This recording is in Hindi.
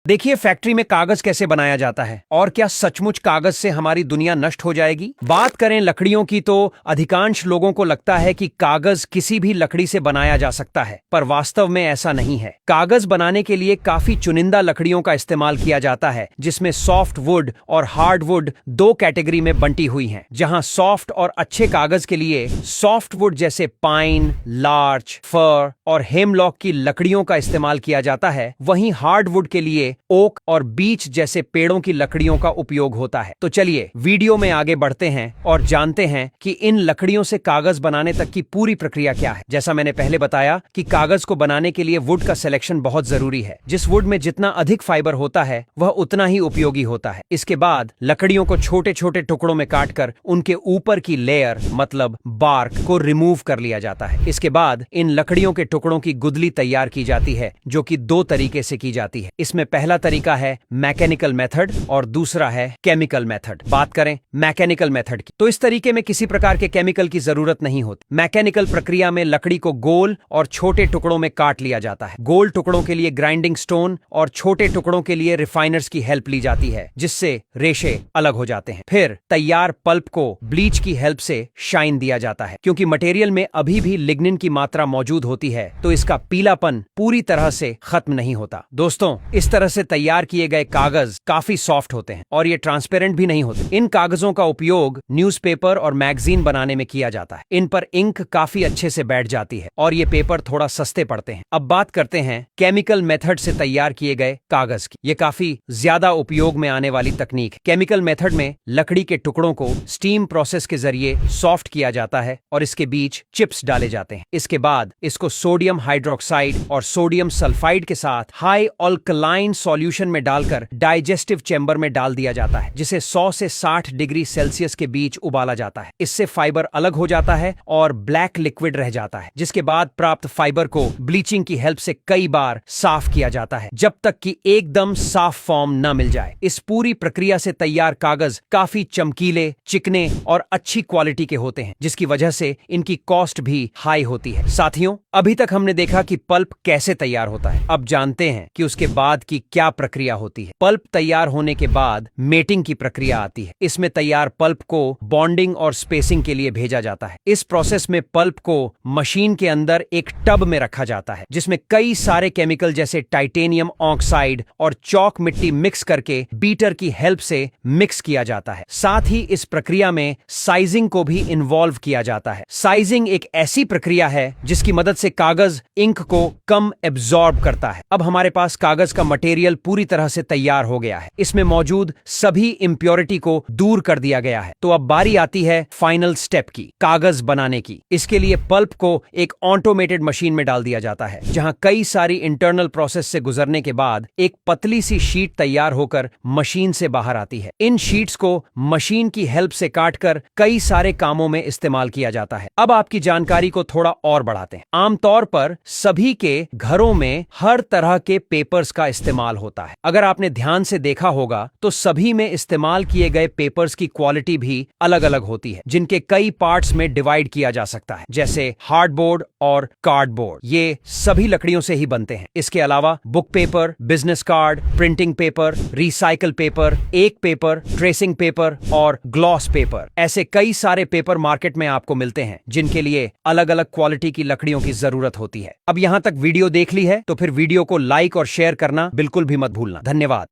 देखिए फैक्ट्री में कागज कैसे बनाया जाता है और क्या सचमुच कागज से हमारी दुनिया नष्ट हो जाएगी। बात करें लकड़ियों की तो अधिकांश लोगों को लगता है कि कागज किसी भी लकड़ी से बनाया जा सकता है, पर वास्तव में ऐसा नहीं है। कागज बनाने के लिए काफी चुनिंदा लकड़ियों का इस्तेमाल किया जाता है, जिसमें सॉफ्ट वुड और हार्ड वुड दो कैटेगरी में बंटी हुई हैं। जहां सॉफ्ट और अच्छे कागज के लिए सॉफ्ट वुड जैसे पाइन, लार्च, फर और हेमलॉक की लकड़ियों का इस्तेमाल किया जाता है, वहीं हार्ड वुड के लिए ओक और बीच जैसे पेड़ों की लकड़ियों का उपयोग होता है। तो चलिए वीडियो में आगे बढ़ते हैं और जानते हैं कि इन लकड़ियों से कागज बनाने तक की पूरी प्रक्रिया क्या है। जैसा मैंने पहले बताया कि कागज को बनाने के लिए वुड का सिलेक्शन बहुत जरूरी है। जिस वुड में जितना अधिक फाइबर होता है वह उतना ही उपयोगी होता है। इसके बाद लकड़ियों को छोटे छोटे टुकड़ों में काटकर उनके ऊपर की लेयर मतलब बार्क को रिमूव कर लिया जाता है। इसके बाद इन लकड़ियों के टुकड़ों की गुदली तैयार की जाती है, जो कि दो तरीके से की जाती है। इसमें पहला तरीका है मैकेनिकल मेथड और दूसरा है केमिकल मेथड। बात करें मैकेनिकल मेथड की तो इस तरीके में किसी प्रकार के केमिकल की जरूरत नहीं होती। मैकेनिकल प्रक्रिया में लकड़ी को गोल और छोटे टुकड़ों में काट लिया जाता है। गोल टुकड़ों के लिए ग्राइंडिंग स्टोन और छोटे टुकड़ों के लिए रिफाइनर्स की हेल्प ली जाती है, जिससे रेशे अलग हो जाते हैं। फिर तैयार पल्प को ब्लीच की हेल्प से शाइन दिया जाता है। क्योंकि मटेरियल में अभी भी लिग्निन की मात्रा मौजूद होती है, तो इसका पीलापन पूरी तरह से खत्म नहीं होता। दोस्तों, इस तरह से तैयार किए गए कागज काफी सॉफ्ट होते हैं और ये ट्रांसपेरेंट भी नहीं होते। इन कागजों का उपयोग न्यूज़पेपर और मैगजीन बनाने में किया जाता है। इन पर इंक काफी अच्छे से बैठ जाती है और ये पेपर थोड़ा सस्ते पड़ते हैं। अब बात करते हैं केमिकल मेथड से तैयार किए गए कागज की। ये काफी ज्यादा उपयोग में आने वाली तकनीक है। केमिकल मेथड में लकड़ी के टुकड़ों को स्टीम प्रोसेस के जरिए सॉफ्ट किया जाता है और इसके बीच चिप्स डाले जाते हैं। इसके बाद इसको सोडियम हाइड्रोक्साइड और सोडियम सल्फाइड के साथ हाई अल्कलाइन सॉल्यूशन में डालकर डाइजेस्टिव चेंबर में डाल दिया जाता है, जिसे 100 से 60 डिग्री सेल्सियस के बीच उबाला जाता है। इससे फाइबर अलग हो जाता है और ब्लैक लिक्विड रह जाता है, जिसके बाद प्राप्त फाइबर को ब्लीचिंग की हेल्प से कई बार साफ किया जाता है, जब तक कि एकदम साफ फॉर्म न मिल जाए। इस पूरी प्रक्रिया से तैयार कागज काफी चमकीले, चिकने और अच्छी क्वालिटी के होते हैं, जिसकी वजह से इनकी कॉस्ट भी हाई होती है। साथियों, अभी तक हमने देखा कि पल्प कैसे तैयार होता है। अब जानते हैं कि उसके बाद की क्या प्रक्रिया होती है। पल्प तैयार होने के बाद मेटिंग की प्रक्रिया आती है। इसमें तैयार पल्प को बॉन्डिंग और स्पेसिंग के लिए भेजा जाता है। इस प्रोसेस में पल्प को मशीन के अंदर एक टब में रखा जाता है, जिसमें कई सारे केमिकल जैसे टाइटेनियम ऑक्साइड और चौक मिट्टी मिक्स करके बीटर की हेल्प से मिक्स किया जाता है। साथ ही इस प्रक्रिया में साइजिंग को भी इन्वॉल्व किया जाता है। साइजिंग एक ऐसी प्रक्रिया है जिसकी मदद से कागज इंक को कम एब्जॉर्ब करता है। अब हमारे पास कागज का मटेरियल पूरी तरह से तैयार हो गया है। इसमें मौजूद सभी इम्प्योरिटी को दूर कर दिया गया है। तो अब बारी आती है फाइनल स्टेप की, कागज बनाने की। इसके लिए पल्प को एक ऑटोमेटेड मशीन में डाल दिया जाता है, जहां कई सारी इंटरनल प्रोसेस से गुजरने के बाद एक पतली सी शीट तैयार होकर मशीन से बाहर आती है। इन शीट्स को मशीन की हेल्प से काटकर कई सारे कामों में इस्तेमाल किया जाता है। अब आपकी जानकारी को थोड़ा और बढ़ाते हैं। आमतौर पर सभी के घरों में हर तरह के पेपर्स का इस्तेमाल होता है। अगर आपने ध्यान से देखा होगा तो सभी में इस्तेमाल किए गए पेपर्स की क्वालिटी भी अलग अलग होती है, जिनके कई पार्ट्स में डिवाइड किया जा सकता है, जैसे हार्डबोर्ड और कार्डबोर्ड। ये सभी लकड़ियों से ही बनते हैं। इसके अलावा book paper, business card, printing paper, recycle paper, एक पेपर, ट्रेसिंग पेपर और ग्लॉस पेपर, ऐसे कई सारे पेपर मार्केट में आपको मिलते हैं, जिनके लिए अलग अलग क्वालिटी की लकड़ियों की जरूरत होती है। अब यहां तक वीडियो देख ली है तो फिर वीडियो को लाइक और शेयर करना बिल्कुल भी मत भूलना। धन्यवाद।